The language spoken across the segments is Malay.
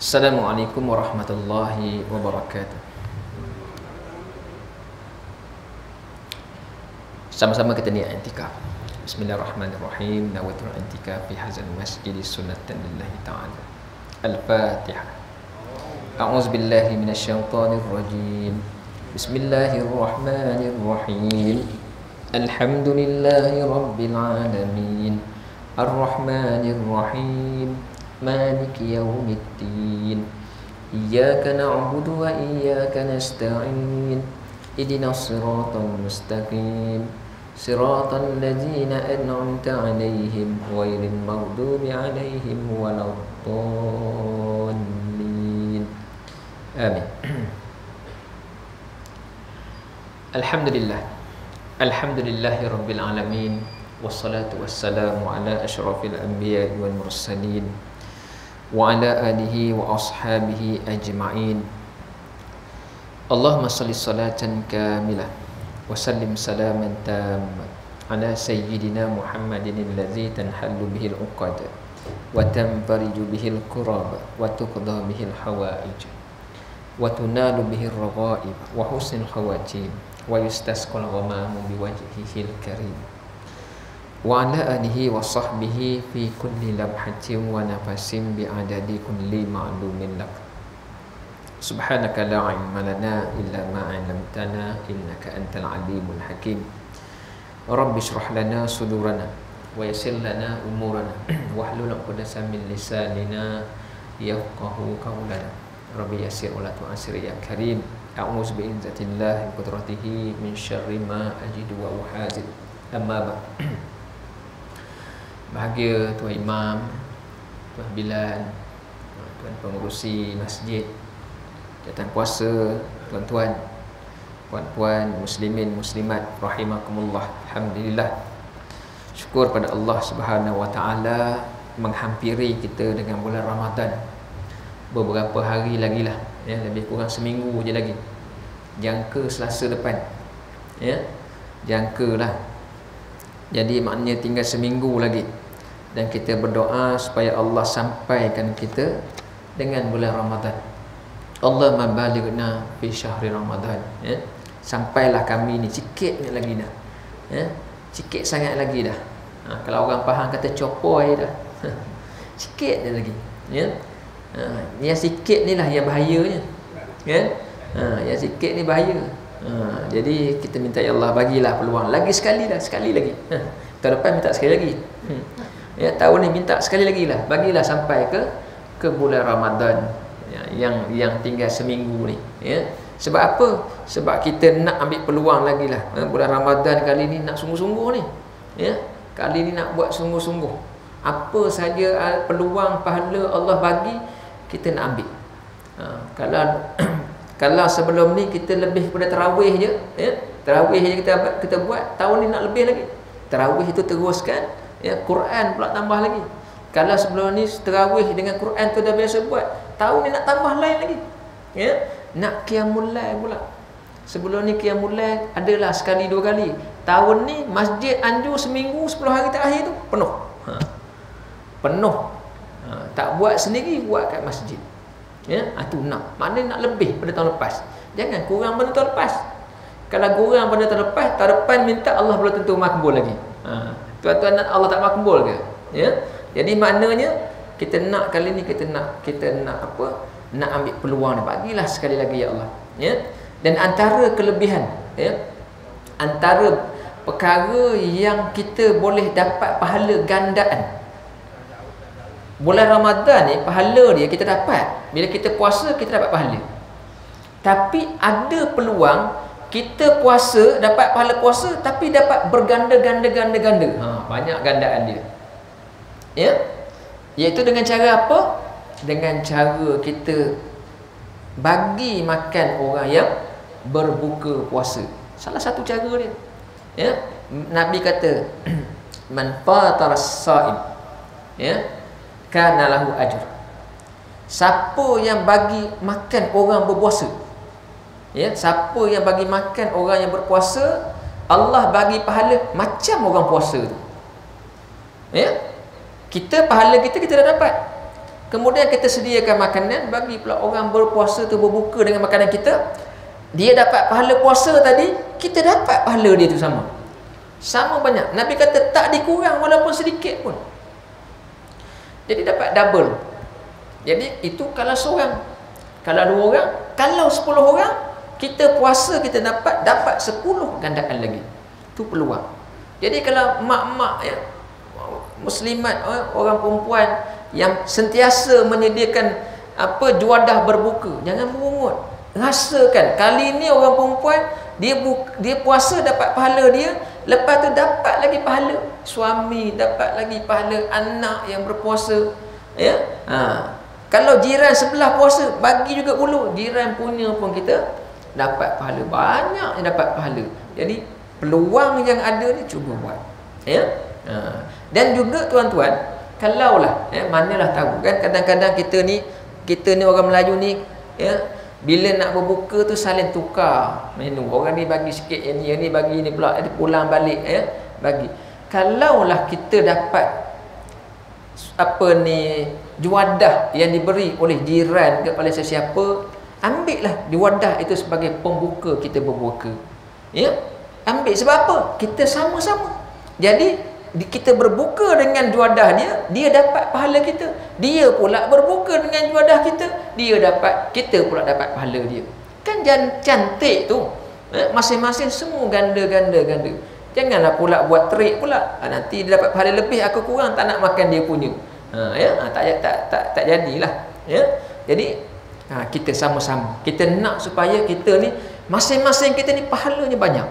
Assalamualaikum warahmatullahi wabarakatuh. Sama-sama kita niat i'tikaf. Bismillahirrahmanirrahim. Nawaitul i'tikaf fi hadzal masjid sunnatan lillahi ta'ala. Al-Fatihah. A'udzu billahi minasyaitonir rajim. Bismillahirrahmanirrahim. Alhamdulillahi rabbil alamin. Ar-Rahmanir Rahim. Maliki yaumiddin. Iyyaka na'budu wa iyyaka nasta'in. Ihdinas siratal mustaqim. Siratal ladzina an'amta 'alaihim ghairil maghdubi 'alaihim waladdallin. Amin. Alhamdulillah. Alhamdulillahi rabbil alamin. Wassalatu wassalamu ala asyrafil anbiya'i wal mursalin wa ala alihi wa ashabihi ajma'in. Allahumma salli salatan kamilah wa sallim salaman tamman ala sayyidina Muhammadin alladzi tanhallu bihil uqad wa tanfariju bihil kurab wa tuqda bihil hawaij wa tunalu bihil raghaib wa husnul khawatim wa yustasqal ghamamu biwajhihil karim wa ala alihi wa sahbihi fi kulli lamhatin wa nafasin bi'adadi kulli ma'lumin lak. Subhanaka la ilma lana illa ma 'allamtana innaka antal alimul hakim. Rabbi shrah lana sudurana wa yassir lana umurana wahlul 'uqdatam min lisanina yafqahu qawlana. Rabbi yassir wa la tu'assir ya karim. A'udzu bi'izzatillah wa qudratihi min syarri ma ajidu wa uhazir. Amma ba'd. Bahagia Tuan Imam, Tuan Bilal, Tuan pengurusi masjid, jawatan puasa, tuan-tuan, puan-puan, muslimin, muslimat, rahimakumullah. Alhamdulillah. Syukur pada Allah Subhanahu wa taala menghampiri kita dengan bulan Ramadan. Beberapa hari lagi lah, ya, lebih kurang seminggu je lagi. Jangka Selasa depan. Ya. Jangkalah. Jadi maknanya tinggal seminggu lagi. Dan kita berdoa supaya Allah sampaikan kita dengan bulan Ramadan. Allahumma balighna fi syahri Ramadan, ya. Sampailah kami ni sikit ni lagi dah. Ya. Sikit sangat lagi dah. Kalau orang Pahang kata copoi dah. Sikit dia lagi, ya. Yang sikit ni lah yang bahayanya. Ya. Yang sikit ni bahaya. Jadi kita minta ya Allah bagilah peluang lagi sekali dah, sekali lagi. Tahun depan minta sekali lagi. Ya, tahun ni minta sekali lagi lah, bagilah sampai ke bulan Ramadan, ya, yang tinggal seminggu ni, ya. Sebab apa? Sebab kita nak ambil peluang lagi lah. Bulan Ramadan kali ni nak sungguh-sungguh ni, ya. Kali ni nak buat sungguh-sungguh. Apa saja peluang pahala Allah bagi, kita nak ambil. Kalau sebelum ni kita lebih pada tarawih je, ya. Tarawih je kita buat, tahun ni nak lebih lagi. Tarawih itu teruskan, ya, Quran pula tambah lagi. Kalau sebelum ni tarawih dengan Quran tu dah biasa buat, tahun ni nak tambah lain lagi, ya. Nak qiyamul lail pula. Sebelum ni qiyamul lail adalah sekali dua kali. Tahun ni masjid anjur seminggu 10 hari terakhir tu penuh. Penuh. Tak buat sendiri, buat kat masjid. Ya, tu nak. Maknanya nak lebih pada tahun lepas. Jangan kurang pada tahun lepas. Kalau kurang pada tahun lepas, tahun depan minta Allah belum tentu makbul lagi. Tuan-tuan, Allah tak makbul ke? Ya. Jadi maknanya kita nak kali ni kita nak apa? Nak ambil peluang ni, bagilah sekali lagi ya Allah. Ya. Dan antara kelebihan, ya, antara perkara yang kita boleh dapat pahala gandaan. Bulan Ramadan ni pahala dia kita dapat. Bila kita puasa kita dapat pahala. Tapi ada peluang kita puasa dapat pahala puasa tapi dapat berganda-ganda. Banyak gandaan dia. Ya. Iaitu dengan cara apa? Dengan cara kita bagi makan orang yang berbuka puasa. Salah satu cara dia. Ya. Nabi kata man fatara as-saim, ya, kana lahu ajr. Siapa yang bagi makan orang berpuasa, ya, siapa yang bagi makan orang yang berpuasa, Allah bagi pahala macam orang puasa tu. Ya. Kita pahala kita dah dapat. kemudian kita sediakan makanan, bagi pula orang berpuasa tu berbuka dengan makanan kita, dia dapat pahala puasa tadi, kita dapat pahala dia tu sama banyak. Nabi kata tak dikurang walaupun sedikit pun. Jadi dapat double. Jadi itu kalau seorang, kalau 2 orang, kalau 10 orang, kita puasa kita dapat 10 gandaan lagi. Itu peluang. Jadi kalau mak-mak ya, muslimat, orang perempuan yang sentiasa menyediakan juadah berbuka, jangan merungut. Rasakan kali ni orang perempuan dia puasa dapat pahala dia, lepas tu dapat lagi pahala suami, dapat lagi pahala anak yang berpuasa ya. Kalau jiran sebelah puasa, bagi juga ulu jiran punya pun kita dapat pahala, banyak yang dapat pahala. Jadi peluang yang ada ni cuba buat ya. Dan juga tuan-tuan, kalaulah manalah tahu kan, kadang-kadang kita ni orang Melayu ni ya, bila nak berbuka tu saling tukar menu. Orang ni bagi sikit, yang ni bagi ni pula, pulang balik ya, bagi. Kalaulah kita dapat juadah yang diberi oleh jiran kepada sesiapa, ambillah juadah itu sebagai pembuka kita berbuka. Ya? Ambil, sebab apa? Kita sama-sama. Jadi kita berbuka dengan juadah dia dapat pahala kita. Dia pula berbuka dengan juadah kita, kita pula dapat pahala dia. Kan cantik tu. Masing-masing semua ganda. Janganlah pula buat trik pula. Nanti dia dapat pahala lebih, aku kurang, tak nak makan dia punya. Tak jadilah. Ya. Jadi kita sama-sama. Kita nak supaya kita ni masing-masing kita ni pahalanya banyak.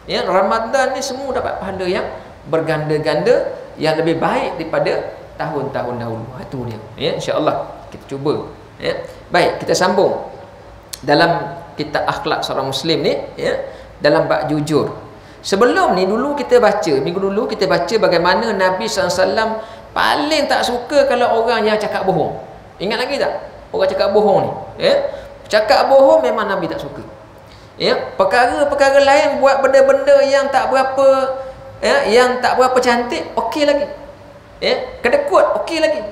Ya, Ramadan ni semua dapat pahala yang berganda-ganda, yang lebih baik daripada tahun-tahun dahulu. Itu dia. Ya, insya-Allah kita cuba. Ya. Baik, kita sambung dalam kitab akhlak seorang muslim ni ya, dalam bab jujur. Sebelum ni dulu kita baca, minggu dulu kita baca bagaimana Nabi SAW paling tak suka kalau orang yang cakap bohong. Ingat lagi tak? Orang cakap bohong ni. Ya. Cakap bohong memang Nabi tak suka. Ya, perkara-perkara lain, buat benda-benda yang tak berapa cantik, okey lagi. Ya, kedekut okey lagi.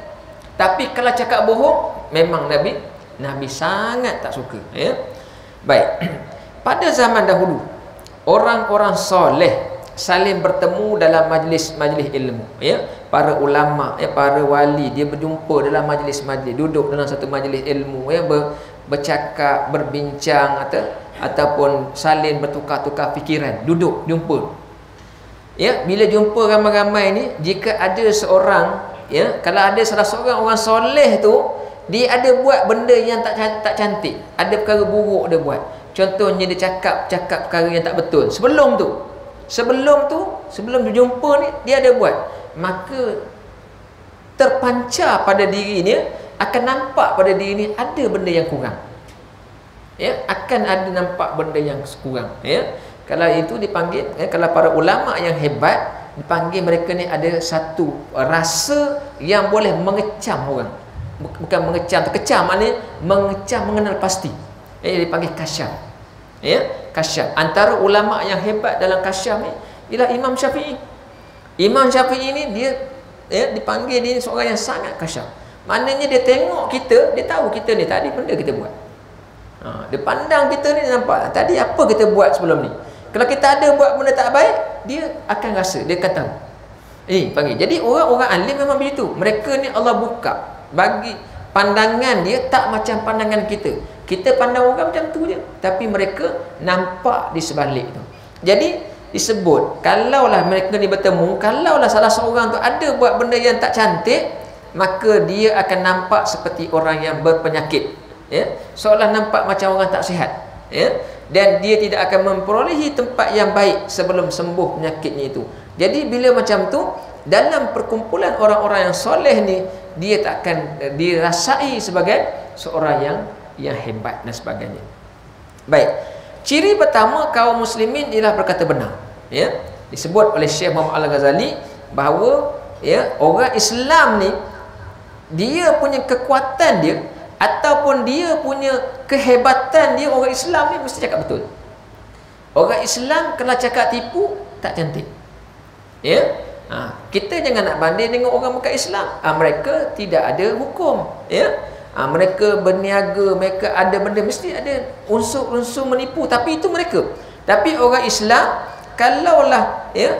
Tapi kalau cakap bohong, memang Nabi sangat tak suka. Ya. Baik. Pada zaman dahulu, orang-orang soleh saling bertemu dalam majlis-majlis ilmu. Ya. Para ulama, para wali, dia berjumpa dalam majlis-majlis, duduk dalam satu majlis ilmu, ya, bercakap, berbincang ataupun saling bertukar-tukar fikiran, duduk jumpa. Ya, bila jumpa ramai-ramai ni, jika ada seorang, ya, kalau ada salah seorang orang soleh tu, dia ada buat benda yang tak cantik, ada perkara buruk dia buat. Contohnya dia cakap perkara yang tak betul. Sebelum dia jumpa ni, dia ada buat. Maka terpancar pada diri dia, akan nampak pada diri ni ada benda yang kurang. Ya, akan ada nampak benda yang kurang. Ya. Kalau itu dipanggil, kalau para ulama yang hebat, dipanggil mereka ni ada satu rasa yang boleh mengecam orang. Bukan mengecam, terkecam, maknanya mengecam, mengenal pasti. Dipanggil kasyaf. Ya, kasyaf. Antara ulama yang hebat dalam kasyaf ni ialah Imam Syafi'i. Imam Syafi'i ni dia dipanggil dia seorang yang sangat kasyaf. Maknanya dia tengok kita, dia tahu kita ni tadi benda kita buat. Dia pandang kita ni, dia nampak tadi apa kita buat sebelum ni. Kalau kita ada buat benda tak baik, dia akan rasa, dia akan tahu. Panggil. Jadi orang-orang alim memang begitu. Mereka ni Allah buka, bagi pandangan dia tak macam pandangan kita. Kita pandang orang macam tu je, tapi mereka nampak di sebalik tu. Jadi disebut, kalaulah mereka ni bertemu, kalaulah salah seorang tu ada buat benda yang tak cantik, maka dia akan nampak seperti orang yang berpenyakit. Ya, seolah nampak macam orang tak sihat. Ya. Dan dia tidak akan memperolehi tempat yang baik sebelum sembuh penyakitnya itu. Jadi bila macam tu, dalam perkumpulan orang-orang yang soleh ni, dia tak akan dirasai sebagai seorang yang hebat dan sebagainya. Baik. Ciri pertama kaum muslimin ialah berkata benar. Ya. Disebut oleh Syekh Muhammad Al-Ghazali bahawa ya, orang Islam ni, dia punya kekuatan dia ataupun dia punya kehebatan dia, orang Islam ni mesti cakap betul. Orang Islam kalau cakap tipu, tak cantik. Ya. Kita jangan nak banding dengan orang bukan Islam. Mereka tidak ada hukum, ya. Mereka berniaga, mereka ada benda, mesti ada unsur-unsur menipu, tapi itu mereka. Tapi orang Islam, kalaulah ya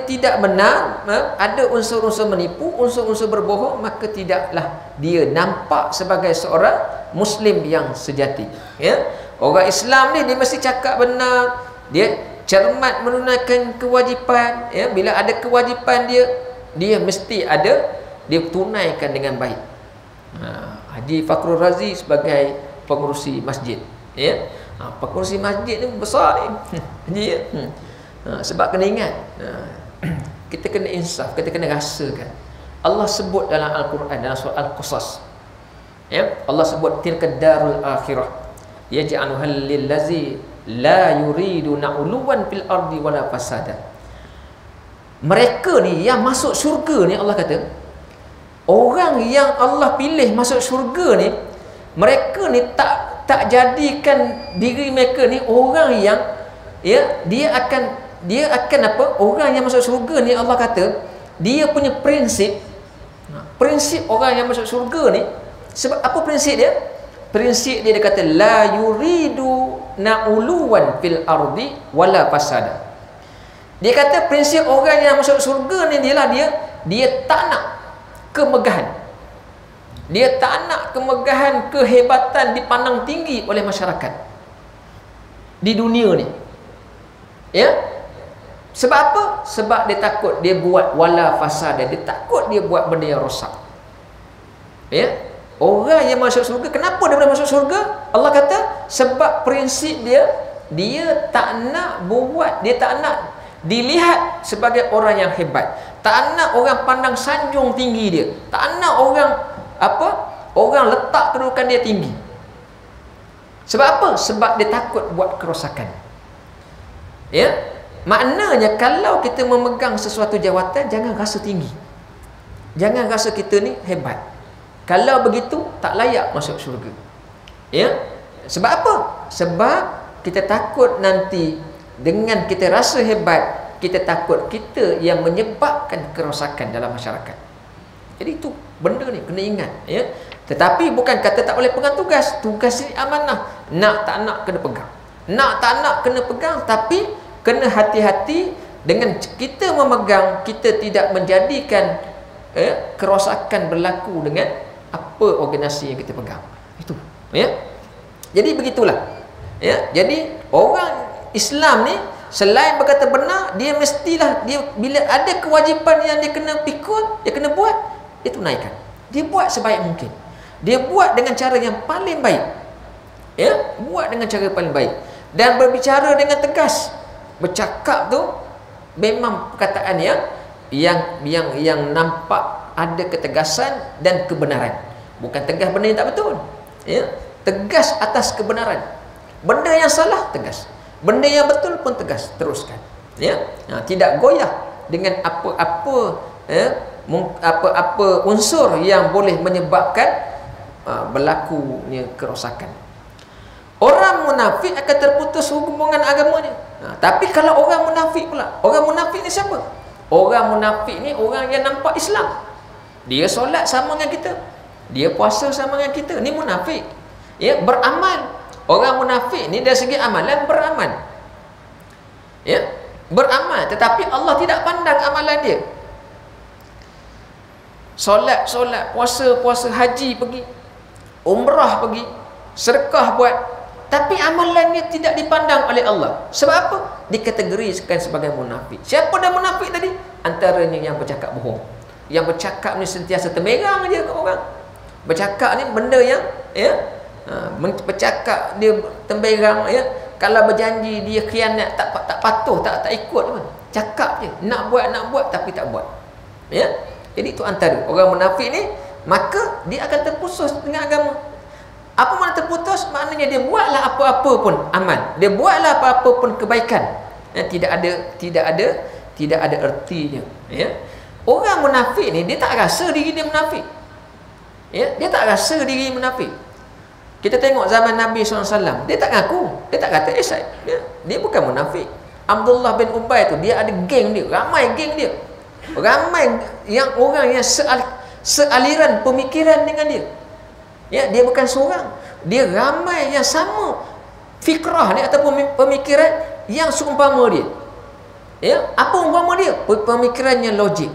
tidak benar, ada unsur-unsur menipu, unsur-unsur berbohong, maka tidaklah dia nampak sebagai seorang Muslim yang sejati, ya. Orang Islam ni dia mesti cakap benar, dia cermat menunaikan kewajipan, ya. Bila ada kewajipan dia mesti dia tunaikan dengan baik. Haji Fakhrul Razi sebagai pengurusi masjid, ya. Pengurusi masjid ni besar ni. Haji, ya. Sebab kena ingat, kita kena insaf, kita kena rasakan. Allah sebut dalam Al-Quran, dalam surah Al-Qasas, ya, Allah sebut tilka darul akhirah yaj'aluhal lillazi la yuridu na'uluwan fil ardi wala fasada. Mereka ni yang masuk syurga ni, Allah kata, orang yang Allah pilih masuk syurga ni, mereka ni tak jadikan diri mereka ni orang yang, ya, dia akan apa? Orang yang masuk syurga ni, Allah kata, dia punya prinsip orang yang masuk syurga ni, sebab apa prinsip dia? Prinsip dia kata la yuridu na'uluwan fil ardi wala fasada. Dia kata prinsip orang yang masuk syurga ni dia tak nak kemegahan. Dia tak nak kemegahan, kehebatan dipandang tinggi oleh masyarakat di dunia ni. Ya. Sebab apa? Sebab dia takut dia buat wala fasada, dia takut dia buat benda yang rosak. Ya. Orang yang masuk surga, kenapa dia boleh masuk surga? Allah kata sebab prinsip dia tak nak buat, dia tak nak dilihat sebagai orang yang hebat, tak nak orang pandang sanjung tinggi dia, tak nak orang letak kedudukan dia tinggi. Sebab apa? Sebab dia takut buat kerosakan. Ya, maknanya kalau kita memegang sesuatu jawatan, jangan rasa tinggi, jangan rasa kita ni hebat. Kalau begitu tak layak masuk syurga. Ya. Sebab apa? Sebab kita takut nanti dengan kita rasa hebat, kita takut kita yang menyebabkan kerosakan dalam masyarakat. Jadi itu benda ni kena ingat, ya. Tetapi bukan kata tak boleh pegang tugas. Tugas ni amanah. Nak tak nak kena pegang. Nak tak nak kena pegang, tapi kena hati-hati dengan kita memegang, kita tidak menjadikan kerosakan berlaku dengan apa organisasi yang kita pegang. Itu, ya. Jadi begitulah. Ya, jadi orang Islam ni selain berkata benar, dia mestilah dia bila ada kewajipan yang dia kena pikul, dia kena buat, dia tunaikan. Dia buat sebaik mungkin. Dia buat dengan cara yang paling baik. Ya, buat dengan cara paling baik dan berbicara dengan tegas. Bercakap tu memang perkataan yang nampak ada ketegasan dan kebenaran. Bukan tegas benda yang tak betul, ya. Tegas atas kebenaran. Benda yang salah tegas, benda yang betul pun tegas, teruskan, ya. Tidak goyah dengan apa-apa unsur yang boleh menyebabkan berlakunya kerosakan. Orang munafik akan terputus hubungan agamanya. Tapi kalau orang munafik pula, orang munafik ni siapa? Orang munafik ni orang yang nampak Islam. Dia solat sama dengan kita, dia puasa sama dengan kita. Ni munafik, ya, beramal. Orang munafik ni dari segi amalan beramal, ya, beramal, tetapi Allah tidak pandang amalan dia. Solat, puasa, haji pergi, umrah pergi, sedekah buat, tapi amalannya tidak dipandang oleh Allah. Sebab apa? Dikategorikan sebagai munafik. Siapa dah munafik tadi? Antaranya yang bercakap bohong. Yang bercakap ni sentiasa termerang je ke orang. Bercakap ni benda yang, ya, bercakap dia temberang, ya. Kalau berjanji dia khianat, tak patuh, tak ikut pun. Cakap je, nak buat tapi tak buat. Ya. Jadi itu antara orang munafik ni, maka dia akan terputus dengan agama. Apa makna terputus? Maknanya dia buatlah apa-apa pun amal, dia buatlah apa-apa pun kebaikan, ya, tidak ada ertinya, ya. Orang munafik ni dia tak rasa diri dia munafik, ya, dia tak rasa diri munafik. Kita tengok zaman Nabi SAW, dia tak ngaku, dia tak kata dia bukan munafik. Abdullah bin Ubay tu, dia ada geng dia, ramai geng dia. Ramai yang orang yang sealiran pemikiran dengan dia. Ya, dia bukan seorang. Dia ramai yang sama fikrah dia ataupun pemikiran yang seumpama dia. Ya, apa umpama dia? Pemikirannya logik.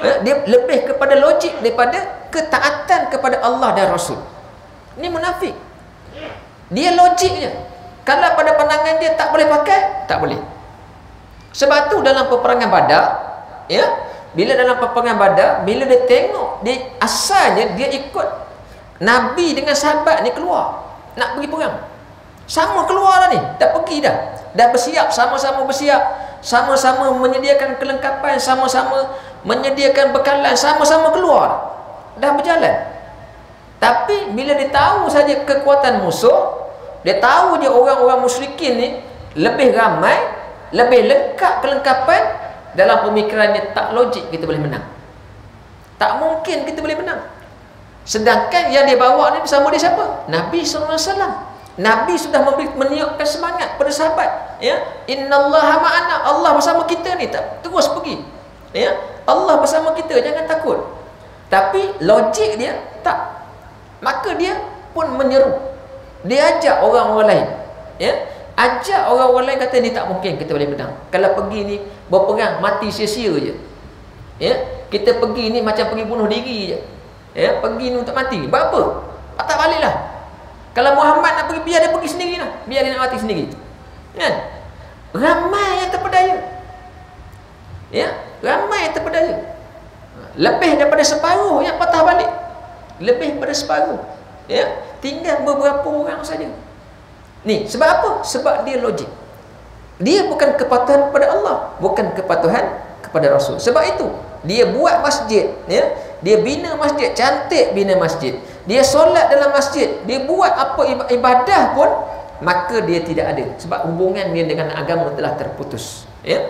Ya, dia lebih kepada logik daripada ketaatan kepada Allah dan Rasul. Ini munafik. Dia logik je. Kalau pada pandangan dia tak boleh pakai, tak boleh. Sebab tu dalam peperangan Badar, ya, bila dalam peperangan Badar, bila dia tengok, dia asalnya dia ikut Nabi dengan sahabat ni keluar nak pergi perang. Sama keluar dah ni, dah pergi dah. Dah bersiap, sama-sama bersiap, sama-sama menyediakan kelengkapan, sama-sama menyediakan bekalan, sama-sama keluar. Dah berjalan. Tapi bila dia tahu saja kekuatan musuh, dia tahu je orang-orang musyrikin ni lebih ramai, lebih lengkap kelengkapan, dalam pemikirannya tak logik kita boleh menang. Tak mungkin kita boleh menang. Sedangkan yang dia bawa ni bersama dia siapa? Nabi SAW. Nabi sudah meniupkan semangat pada sahabat, ya, innallaha ma'ana, Allah bersama kita ni, tak terus pergi, ya, Allah bersama kita, jangan takut. Tapi logik dia tak. Maka dia pun menyeru, dia ajak orang-orang lain, ya, ajak orang-orang lain, kata ni tak mungkin kita boleh menang. Kalau pergi ni berperang mati sia-sia je, ya, kita pergi ni macam pergi bunuh diri je, ya, pergi ni untuk mati. Buat apa? Patah baliklah. Kalau Muhammad nak pergi, biar dia pergi sendiri lah, biar dia nak mati sendiri, kan? Ramai yang terpedaya, ya, ramai yang terpedaya. Lebih daripada separuh yang patah balik, lebih daripada separuh, ya, tinggal beberapa orang saja. Ni sebab apa? Sebab dia logik. Dia bukan kepatuhan kepada Allah, bukan kepatuhan kepada Rasul. Sebab itu dia buat masjid, ya, dia bina masjid, cantik bina masjid, dia solat dalam masjid, dia buat apa ibadah pun, maka dia tidak ada, sebab hubungan dia dengan agama telah terputus, ya.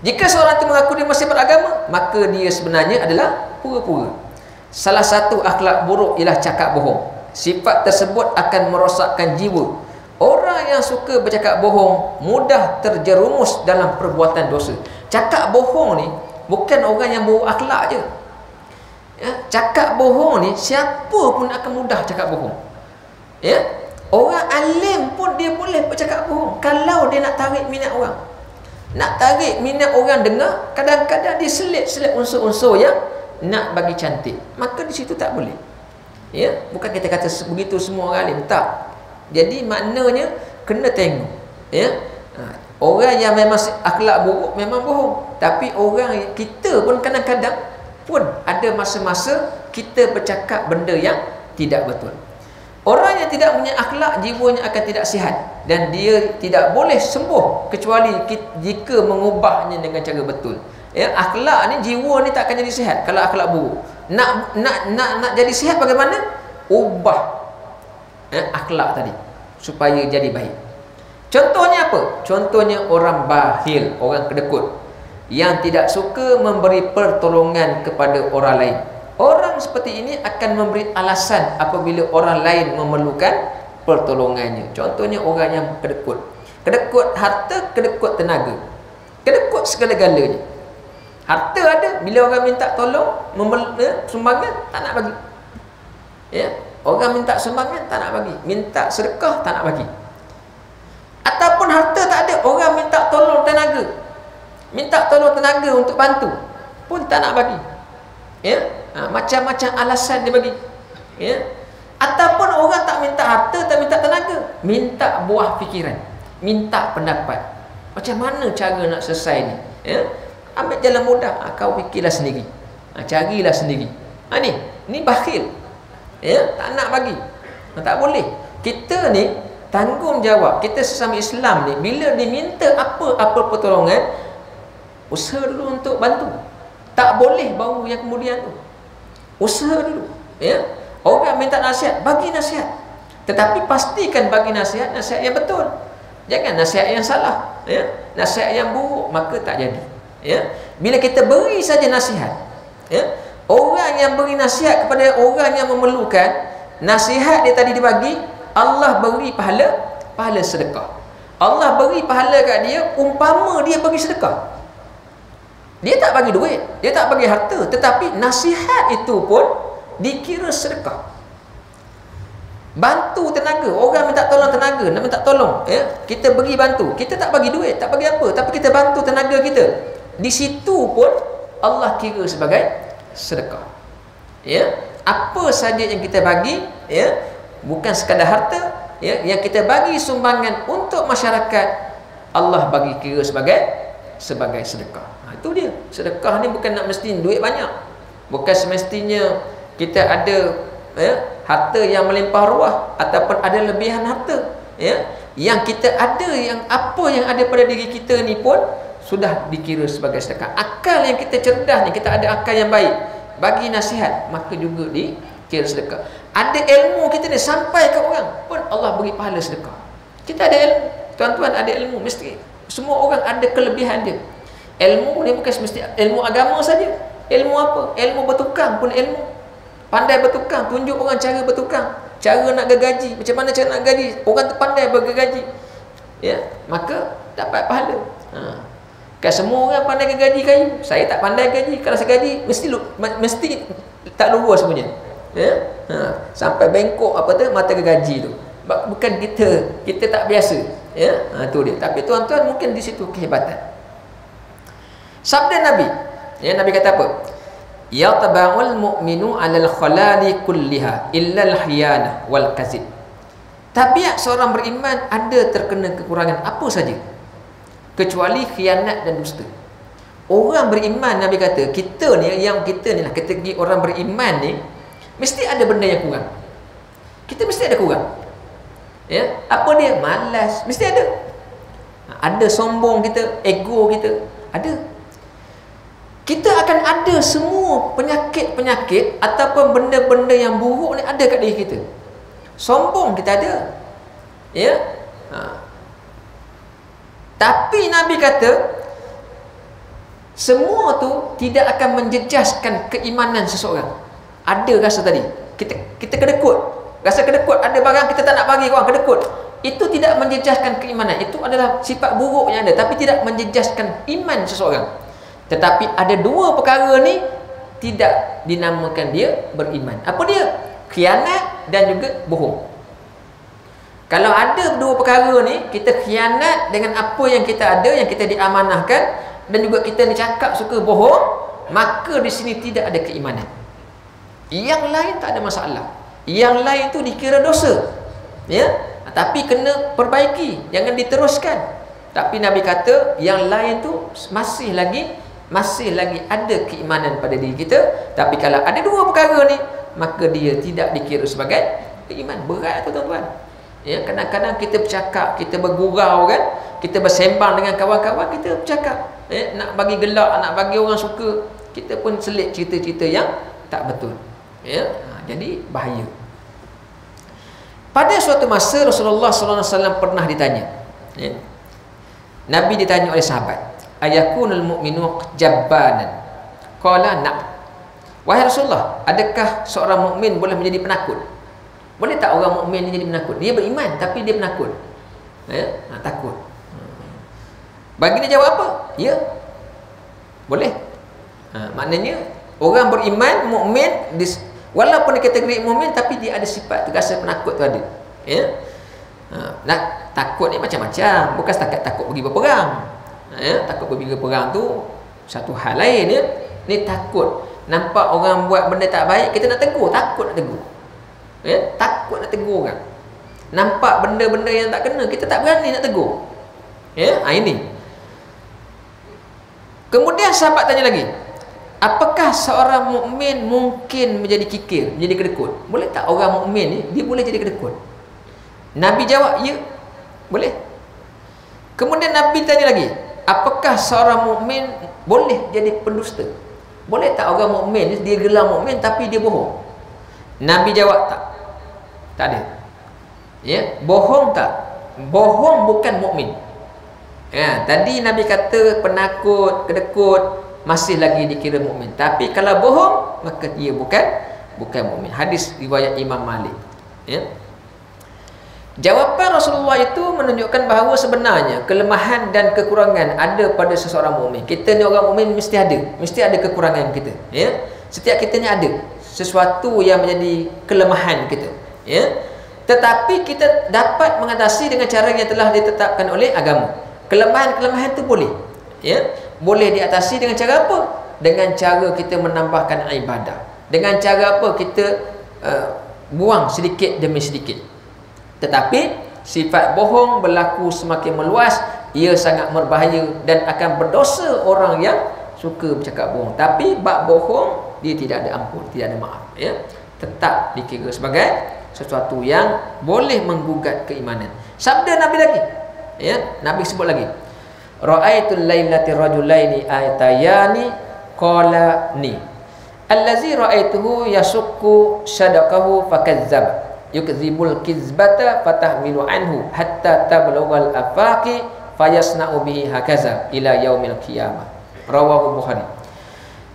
Jika seorang itu mengaku dia masih beragama, maka dia sebenarnya adalah pura-pura. Salah satu akhlak buruk ialah cakap bohong. Sifat tersebut akan merosakkan jiwa. Orang yang suka bercakap bohong mudah terjerumus dalam perbuatan dosa. Cakap bohong ni bukan orang yang buruk akhlak je, ya, cakap bohong ni siapa pun akan mudah cakap bohong, ya. Orang alim pun dia boleh bercakap bohong kalau dia nak tarik minat orang. Nak tarik minat orang dengar, kadang-kadang dia selit-selit unsur-unsur yang nak bagi cantik, maka di situ tak boleh, ya. Bukan kita kata begitu semua orang alim, tak. Jadi maknanya kena tengok, ya. Orang yang memang akhlak buruk memang bohong, tapi orang kita pun kadang-kadang pun ada masa-masa kita bercakap benda yang tidak betul. Orang yang tidak punya akhlak, jiwanya akan tidak sihat, dan dia tidak boleh sembuh kecuali jika mengubahnya dengan cara betul, ya. Akhlak ni, jiwa ni tak akan jadi sihat kalau akhlak buruk. Nak jadi sihat bagaimana? Ubah, ya, akhlak tadi supaya jadi baik. Contohnya apa? Contohnya orang bakhil, orang kedekut, yang tidak suka memberi pertolongan kepada orang lain. Orang seperti ini akan memberi alasan apabila orang lain memerlukan pertolongannya. Contohnya orang yang kedekut. Kedekut harta, kedekut tenaga, kedekut segala-galanya. Harta ada, bila orang minta tolong, sumbangan, tak nak bagi, ya. Orang minta sumbangan, tak nak bagi. Minta sedekah, tak nak bagi. Ataupun harta tak ada, orang minta tolong tenaga, minta tolong tenaga untuk bantu, pun tak nak bagi, ya. Macam-macam alasan dia bagi, ya. Ataupun orang tak minta harta, tak minta tenaga, minta buah fikiran, minta pendapat. Macam mana cara nak selesai ni, ya. Ambil jalan mudah, kau fikirlah sendiri, carilah sendiri. Ni bakhil, ya, tak nak bagi. Tak boleh. Kita ni tanggungjawab, kita sesama Islam ni, bila diminta apa-apa pertolongan, usaha dulu untuk bantu. Tak boleh baru yang kemudian tu. Usaha dulu, ya. Orang minta nasihat, bagi nasihat, tetapi pastikan bagi nasihat yang betul. Jangan nasihat yang salah, ya. Nasihat yang buruk, maka tak jadi, ya. Bila kita beri saja nasihat, ya, orang yang beri nasihat kepada orang yang memerlukan, nasihat dia tadi dibagi, Allah beri pahala sedekah. Allah beri pahala kat dia umpama dia bagi sedekah. Dia tak bagi duit, dia tak bagi harta, tetapi nasihat itu pun dikira sedekah. Bantu tenaga, orang minta tolong tenaga, nak minta tolong, kita bagi bantu. Kita tak bagi duit, tak bagi apa, tapi kita bantu tenaga kita. Di situ pun Allah kira sebagai sedekah. Apa saja yang kita bagi, bukan sekadar harta, yang kita bagi sumbangan untuk masyarakat, Allah bagi kira sebagai sedekah. Itu dia. Sedekah ni bukan nak mesti duit banyak. Bukan semestinya kita ada harta yang melimpah ruah ataupun ada lebihan harta. Yang kita ada, yang apa yang ada pada diri kita ni pun sudah dikira sebagai sedekah. Akal yang kita cerdas ni, kita ada akal yang baik, bagi nasihat, maka juga dikira sedekah. Ada ilmu kita ni sampai ke orang pun Allah beri pahala sedekah. Kita ada ilmu, tuan-tuan ada ilmu, mesti semua orang ada kelebihan dia. Ilmu ni bukan semesti ilmu agama saja. Ilmu apa? Ilmu bertukang pun ilmu. Pandai bertukang, tunjuk orang cara bertukang, cara nak gergaji, macam mana cara nak gaji. Orang tu pandai bergergaji, maka dapat pahala. Kan semua orang pandai gergaji kayu. Saya tak pandai gaji. Kalau saya gaji mesti tak lurus semuanya. Sampai bengkok mata gergaji tu. Bukan kita tak biasa. Tu dia. Tapi tuan-tuan mungkin di situ kehebatan. Sabda Nabi, Nabi kata apa? Yataba'ul mu'minu 'alal khalali kulliha illa al-khiyanah wal kazib. Tabiat seorang beriman ada terkena kekurangan apa saja kecuali khianat dan dusta. Orang beriman, Nabi kata, kita ni lah, kategori orang beriman ni mesti ada benda yang kurang. Kita mesti ada kurang. Apa dia? Malas, mesti ada. Ada sombong kita, ego kita, ada. Kita akan ada semua penyakit-penyakit ataupun benda-benda yang buruk ni ada kat diri kita. Sombong kita ada. Tapi Nabi kata semua tu tidak akan menjejaskan keimanan seseorang. Ada rasa tadi, kita kedekut, rasa kedekut, ada barang kita tak nak bagi orang, kedekut. Itu tidak menjejaskan keimanan. Itu adalah sifat buruk yang ada, tapi tidak menjejaskan iman seseorang. Tetapi ada dua perkara ni tidak dinamakan dia beriman. Apa dia? Khianat dan juga bohong. Kalau ada dua perkara ni, kita khianat dengan apa yang kita ada, yang kita diamanahkan, dan juga kita ni cakap suka bohong, maka di sini tidak ada keimanan. Yang lain tak ada masalah. Yang lain tu dikira dosa. Tapi kena perbaiki, jangan diteruskan. Tapi Nabi kata yang lain tu masih lagi ada keimanan pada diri kita. Tapi kalau ada dua perkara ni, maka dia tidak dikira sebagai beriman. Berat tu tuan-tuan. Kadang-kadang kita bercakap, kita bergurau kan, kita bersembang dengan kawan-kawan, kita bercakap, nak bagi gelak, nak bagi orang suka, kita pun selit cerita-cerita yang tak betul. Jadi bahaya. Pada suatu masa Rasulullah SAW pernah ditanya. Nabi ditanya oleh sahabat, ayakunul mu'minu jabbanan? Qala na'am. Wahai Rasulullah, adakah seorang mukmin boleh menjadi penakut? Boleh tak orang mukmin ni jadi penakut? Dia beriman tapi dia penakut. Takut. Bagi dia jawab apa? Ya. Boleh. Maknanya orang beriman, mukmin, walaupun dia kategori mukmin, tapi dia ada sifat tu, rasa penakut tu ada. Nak takut ni macam-macam, bukan setakat takut pergi berperang. Takut pergi berperang tu satu hal lain. Ni takut nampak orang buat benda tak baik, kita nak tegur, takut nak tegur. Takut nak tegur orang. Nampak benda-benda yang tak kena, kita tak berani nak tegur. Ini. Kemudian sahabat tanya lagi, apakah seorang mukmin mungkin menjadi kikir, menjadi kedekut? Boleh tak orang mukmin ni dia boleh jadi kedekut? Nabi jawab, ya, boleh. Kemudian Nabi tanya lagi, apakah seorang mukmin boleh jadi pendusta? Boleh tak orang mukmin dia gelar mukmin tapi dia bohong? Nabi jawab, tak. Tak ada. Bohong tak? Bohong bukan mukmin. Tadi Nabi kata penakut, kedekut masih lagi dikira mukmin. Tapi kalau bohong, maka dia bukan mukmin. Hadis riwayat Imam Malik. Jawapan Rasulullah itu menunjukkan bahawa sebenarnya kelemahan dan kekurangan ada pada seseorang mukmin. Kita ni orang mukmin mesti ada kekurangan kita, ya. Setiap kita ni ada sesuatu yang menjadi kelemahan kita, ya. Tetapi kita dapat mengatasi dengan cara yang telah ditetapkan oleh agama. Kelemahan-kelemahan itu boleh, ya. Boleh diatasi dengan cara apa? Dengan cara kita menambahkan ibadah. Dengan cara apa? Kita buang sedikit demi sedikit. Tetapi sifat bohong berlaku semakin meluas, ia sangat berbahaya dan akan berdosa orang yang suka bercakap bohong. Tapi bab bohong dia tidak ada ampun, tidak ada maaf, ya. Tetap dikira sebagai sesuatu yang boleh menggugat keimanan. Sabda Nabi lagi, ya, Nabi sebut lagi, ra'aitul lailati rajulaini ayatayani qala ni allazi ra'aituhu yasukku sadaqahu fakazzab yukzibul kizbata fatahmilu anhu hatta tablughal afaqi fayasna'u bihi hakaza ila yaumil qiyamah. Rawahu Bukhari.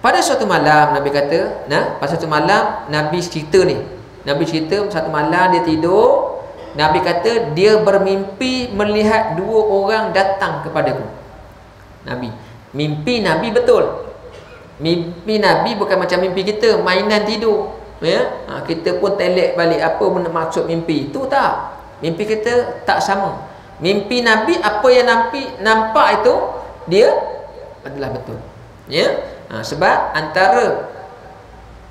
Pada suatu malam Nabi kata, pada suatu malam Nabi cerita satu malam dia tidur, Nabi kata dia bermimpi melihat dua orang datang kepadaku. Mimpi Nabi betul. Mimpi Nabi bukan macam mimpi kita mainan tidur, ya. Kita pun telek balik apa maksud mimpi itu, tak. Mimpi kita tak sama. Mimpi Nabi, apa yang nampak itu dia adalah betul, ya. Sebab antara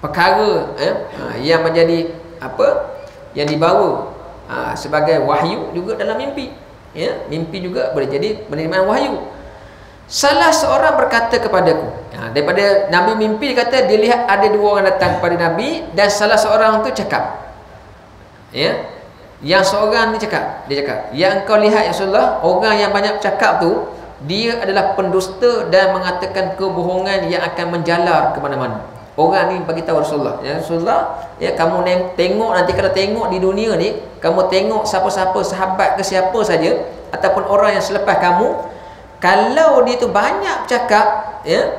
perkara yang menjadi apa yang dibawa sebagai wahyu juga dalam mimpi, ya. Mimpi juga boleh jadi penerimaan wahyu. Salah seorang berkata kepadaku, daripada Nabi mimpi, dia kata dia lihat ada dua orang datang kepada Nabi, dan salah seorang tu cakap, ya, yang seorang ni cakap, dia cakap, yang engkau lihat ya Rasulullah, orang yang banyak cakap tu dia adalah pendusta dan mengatakan kebohongan yang akan menjalar ke mana-mana. Orang ni bagi tahu Rasulullah, ya Rasulullah, ya, kamu tengok nanti, kalau tengok di dunia ni, kamu tengok siapa-siapa sahabat ke siapa saja ataupun orang yang selepas kamu, kalau dia tu banyak bercakap, ya,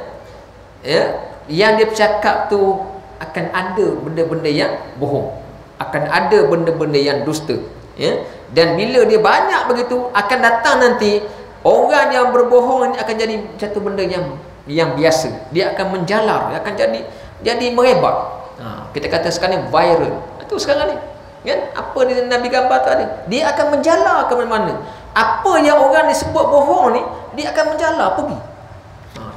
yang dia bercakap tu akan ada benda-benda yang bohong, akan ada benda-benda yang dusta, ya. Dan bila dia banyak begitu, akan datang nanti orang yang berbohong ni akan jadi satu benda yang biasa. Dia akan menjalar, dia akan jadi merebak. Kita kata sekarang ni viral. Itu sekarang ni, kan? Apa dia Nabi gambar tadi? Dia akan menjalar ke mana-mana. Apa yang orang disebut bohong ni, dia akan menjalar pergi.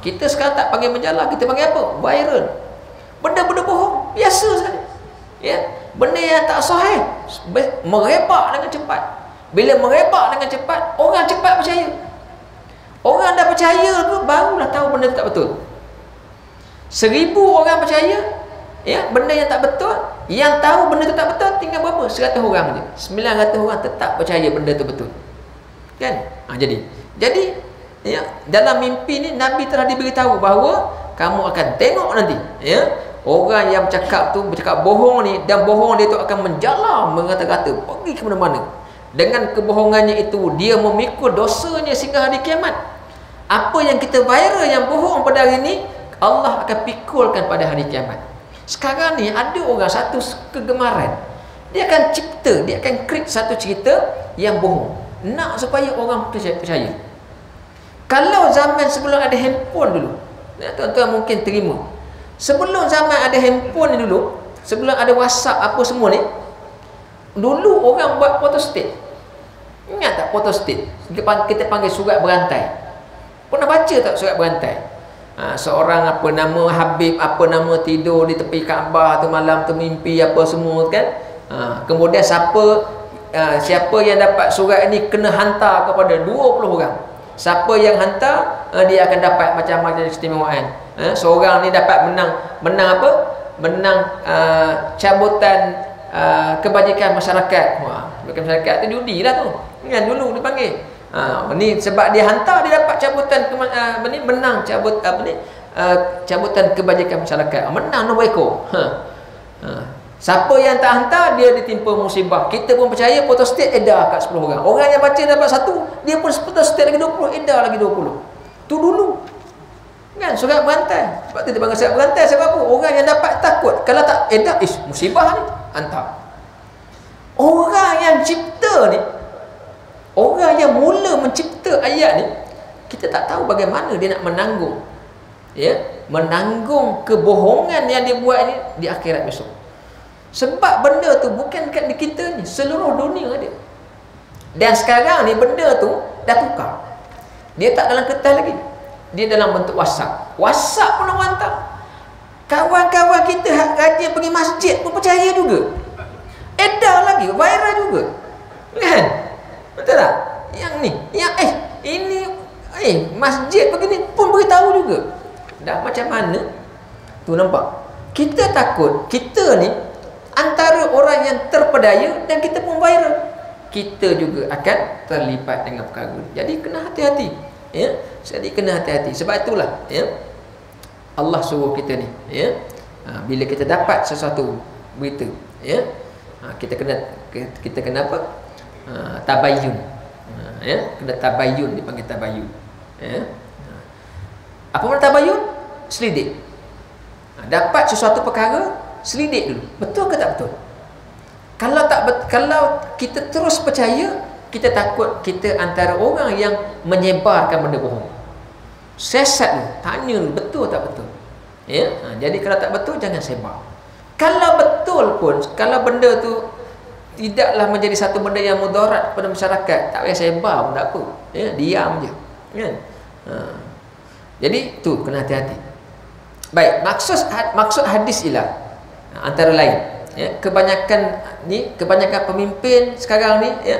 Kita sekarang tak panggil menjalar, kita panggil apa? Viral. Benda-benda bohong biasa sekali, ya. Benda yang tak sahih merebak dengan cepat. Bila merebak dengan cepat, orang cepat percaya. Orang dah percaya tu, barulah tahu benda tu tak betul. 1000 orang percaya, ya, benda yang tak betul, yang tahu benda tu tak betul tinggal berapa? 100 orang je. 900 orang tetap percaya benda tu betul, kan? Jadi ya, dalam mimpi ni Nabi telah diberitahu bahawa kamu akan tengok nanti, ya, orang yang bercakap bohong ni, dan bohong dia tu akan menjalar mengata-kata pergi ke mana-mana. Dengan kebohongannya itu dia memikul dosanya sehingga hari kiamat. Apa yang kita viral yang bohong pada hari ini, Allah akan pikulkan pada hari kiamat. Sekarang ni ada orang satu kegemaran, dia akan cipta, dia akan create satu cerita yang bohong, nak supaya orang percaya. Kalau zaman sebelum ada handphone dulu, tuan-tuan mungkin terima, sebelum zaman ada handphone ni dulu, sebelum ada WhatsApp apa semua ni, dulu orang buat photostat. Ingat tak photostat? Kita panggil surat berantai. Pernah baca tak surat berantai? Seorang apa nama Habib, apa nama tidur di tepi Kaabah tu, malam tu mimpi apa semua, kan? Kemudian siapa yang dapat surat ini kena hantar kepada 20 orang. Siapa yang hantar, dia akan dapat macam-macam keistimewaan. Seorang ni dapat menang apa? Menang cabutan kebajikan masyarakat. Kebajikan masyarakat tu judi lah tu, kan? Dulu dipanggil. Ni sebab dia hantar, dia dapat cabutan menang cabutan kebajikan masyarakat. Menang nombor ekor. Siapa yang tak hantar, dia ditimpa musibah. Kita pun percaya photostat edar kat 10 orang. Orang yang baca dapat 1, dia pun photostat lagi 20, edar lagi 20. Tu dulu, kan? Surat berantai. Sebab tu dia panggil surat berantai. Sebab apa? Orang yang dapat takut, kalau tak edar, musibah ni, hantar. Orang yang cipta kita ni, orang yang mula mencipta ayat ni, kita tak tahu bagaimana dia nak menanggung, ya, menanggung kebohongan yang dia buat ni di akhirat besok. Sebab benda tu bukan kat di kita ni, seluruh dunia ada. Dan sekarang ni benda tu dah tukar. Dia tak dalam kertas lagi, dia dalam bentuk WhatsApp. WhatsApp pun orang hantar. Kawan-kawan kita rajin pergi masjid pun percaya juga, edar lagi, viral juga, kan? Betul tak? Yang ni, yang ini masjid begini pun beritahu juga. Dah macam mana tu, nampak? Kita takut kita ni antara orang yang terpedaya dan kita pun viral, kita juga akan terlibat dengan perkara. Jadi kena hati-hati, ya. Jadi kena hati-hati. Sebab itulah, ya, Allah suruh kita ni, ya, bila kita dapat sesuatu berita, ya, kita kena apa? Tabayyun, ya, kena tabayyun, dipanggil tabayyun, ya. Apa makna tabayyun? Selidik. Dapat sesuatu perkara, selidik dulu, betul ke tak betul. Kalau kita terus percaya, kita takut kita antara orang yang menyebarkan benda bohong. Sesat dulu, tanya dulu, betul tak betul, ya. Jadi kalau tak betul, jangan sebar. Kalau betul pun, kalau benda tu tidaklah menjadi satu benda yang mudarat kepada masyarakat, tak payah sebar pun tak apa, ya, diam je, kan. Jadi tu kena hati-hati. Baik, maksud hadis ialah antara lain, ya, kebanyakan pemimpin sekarang ni, ya,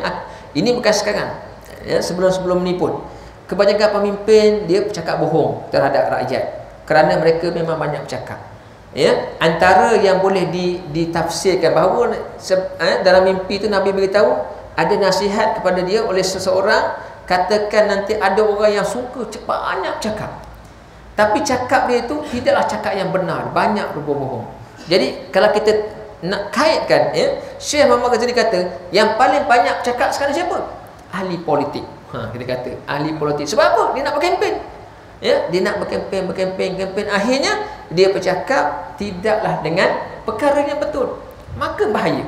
ini bukan sekarang, ya, sebelum ni pun kebanyakan pemimpin dia bercakap bohong terhadap rakyat kerana mereka memang banyak bercakap, ya. Antara yang boleh ditafsirkan bahawa dalam mimpi itu Nabi beritahu ada nasihat kepada dia oleh seseorang, katakan nanti ada orang yang suka banyak cakap, tapi cakap dia itu tidaklah cakap yang benar, banyak berbohong. Jadi kalau kita nak kaitkan, ya, Syekh Muhammad Ghazali kata yang paling banyak cakap sekarang siapa? Ahli politik. Kita kata ahli politik. Sebab apa? Dia nak berkempen, ya, dia nak berkempen. Akhirnya dia bercakap tidaklah dengan perkara yang betul, maka bahaya,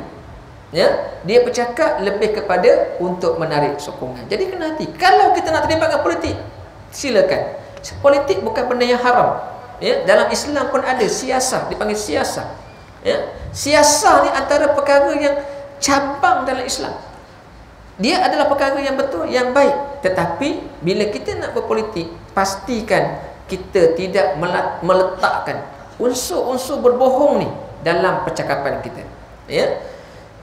ya. Dia bercakap lebih kepada untuk menarik sokongan. Jadi kena hati. Kalau kita nak terlibat dengan politik, silakan. Politik bukan benda yang haram, ya. Dalam Islam pun ada siasah, dipanggil siasah, ya. Siasah ni antara perkara yang cabang dalam Islam. Dia adalah perkara yang betul, yang baik. Tetapi bila kita nak berpolitik, pastikan kita tidak meletakkan unsur-unsur berbohong ni dalam percakapan kita, ya.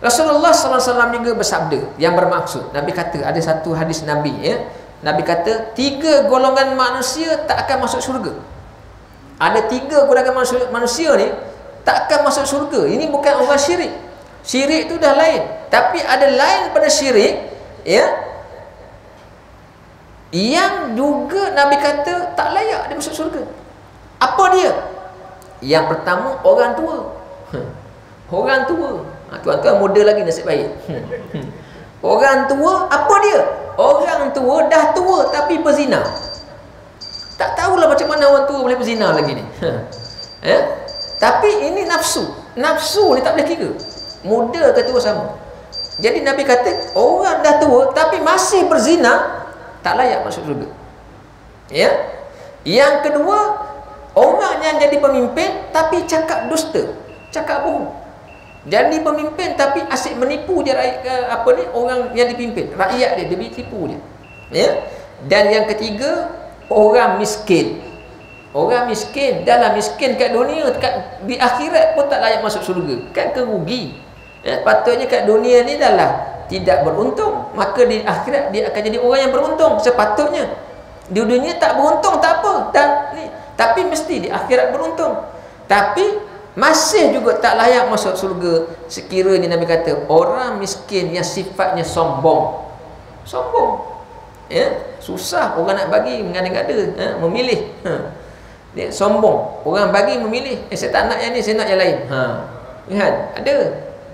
Rasulullah SAW juga bersabda yang bermaksud, Nabi kata, ada satu hadis Nabi, ya, Nabi kata 3 golongan manusia tak akan masuk syurga. Ada 3 golongan manusia ni tak akan masuk syurga. Ini bukan orang syirik. Syirik itu dah lain. Tapi ada lain pada syirik, ya, yang juga Nabi kata tak layak dia masuk syurga. Apa dia? Yang pertama, orang tua. Orang tua. Tuan-tuan muda lagi nasib baik. Orang tua, apa dia? Orang tua dah tua tapi berzina. Tak tahulah macam mana orang tua boleh berzina lagi ni. Ya? Tapi ini nafsu. Nafsu ni tak boleh kira muda ke tua sama. Jadi Nabi kata orang dah tua tapi masih berzina tak layak masuk syurga, ya. Yang kedua, orang yang jadi pemimpin tapi cakap dusta, cakap bohong. Jadi pemimpin tapi asyik menipu je orang yang dipimpin, rakyat dia tipu dia, ya. Dan yang ketiga, orang miskin. Orang miskin, dalam miskin kat dunia, di akhirat pun tak layak masuk syurga. Kan kerugi, ya. Patutnya kat dunia ni dah tidak beruntung, maka di akhirat dia akan jadi orang yang beruntung. Sepatutnya di dunia tak beruntung tak apa, tapi mesti di akhirat beruntung. Tapi masih juga tak layak masuk syurga sekiranya Nabi kata orang miskin yang sifatnya sombong, ya. Susah orang nak bagi, mengada-ngada, memilih, dia sombong. Orang bagi memilih, saya tak nak yang ni, saya nak yang lain. Lihat, ada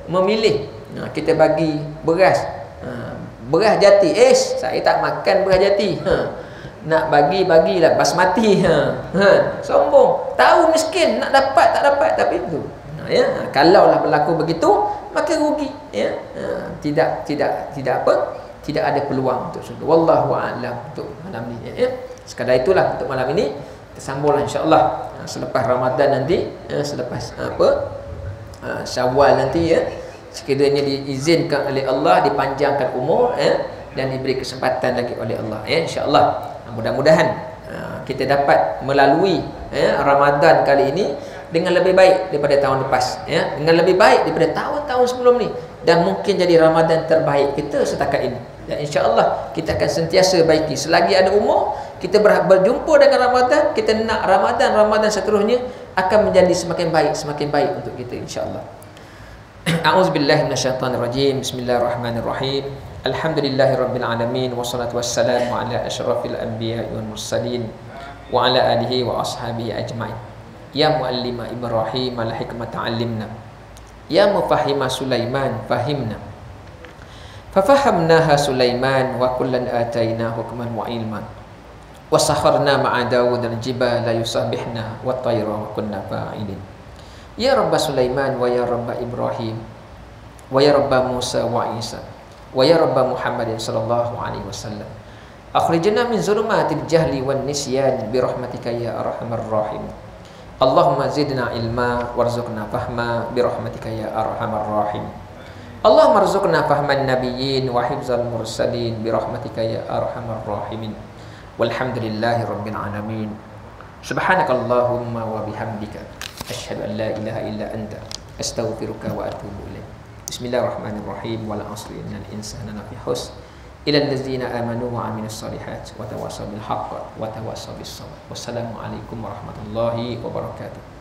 memilih. Kita bagi beras, beras jati, saya tak makan beras jati, nak bagilah basmati, sombong. Tahu miskin, nak dapat tak dapat, tapi itu Ya, kalaulah berlaku begitu, maka rugi, ya. Tidak apa? Tidak ada peluang untuk surga. Wallahu a'lam untuk malam ni, ya. Sekadar itulah untuk malam ini. Kita sambunglah insya-Allah selepas Ramadan nanti, selepas Syawal nanti, ya. Sekiranya diizinkan oleh Allah, dipanjangkan umur, ya, dan diberi kesempatan lagi oleh Allah, ya, insya-Allah. Mudah-mudahan kita dapat melalui, ya, Ramadan kali ini dengan lebih baik daripada tahun lepas, ya, dengan lebih baik daripada tahun-tahun sebelum ni, dan mungkin jadi Ramadan terbaik kita setakat ini. Dan insya-Allah kita akan sentiasa baiki selagi ada umur. Kita berjumpa dengan Ramadan, kita nak Ramadan seterusnya akan menjadi semakin baik untuk kita insya-Allah. A'udzubillahi minasyaitonirrajim. Bismillahirrahmanirrahim. Alhamdulillahirabbil alamin wassalatu wassalamu ala asyrafil anbiya'i wal mursalin wa ala alihi wa ashabihi ajmain. Ya muallima Ibrahim al-hikmata 'allimna. Ya mufahhima Sulaiman fahimna. Fafahamnaha Sulaiman wa kullan ataina hukman wa ilman. Wa sakharna ma'a Dawud al-jibala yusabbihna wa tayra wa kunna fa'ilin. Ya Rabb Sulaiman wa ya Rabb Ibrahim wa ya Rabb Musa wa Isa wa ya Rabb Muhammadin sallallahu alaihi wasallam. Akhrijna min zulumatil jahli wan nisyan bi rahmatika ya arhamar rahim. Allahumma zidna ilma warzuqna fahma bi rahmatika ya arhamar rahim. Allahumma arzuqna fahman nabiyyin wa hifzal mursalin bi rahmatika ya arhamar rahimin. Walhamdulillahi rabbil alamin. Subhanakallahumma wa bihamdika asyhadu an la ilaha illa anta astaghfiruka wa atubu ilaik. Bismillahirrahmanirrahim. Wal 'asri innal insana lafi khusr ila allazina amanu wa 'amilus solihat wa tawassaw bil haqq wa tawassaw bis sabr. Wassalamu alaikum warahmatullahi wabarakatuh.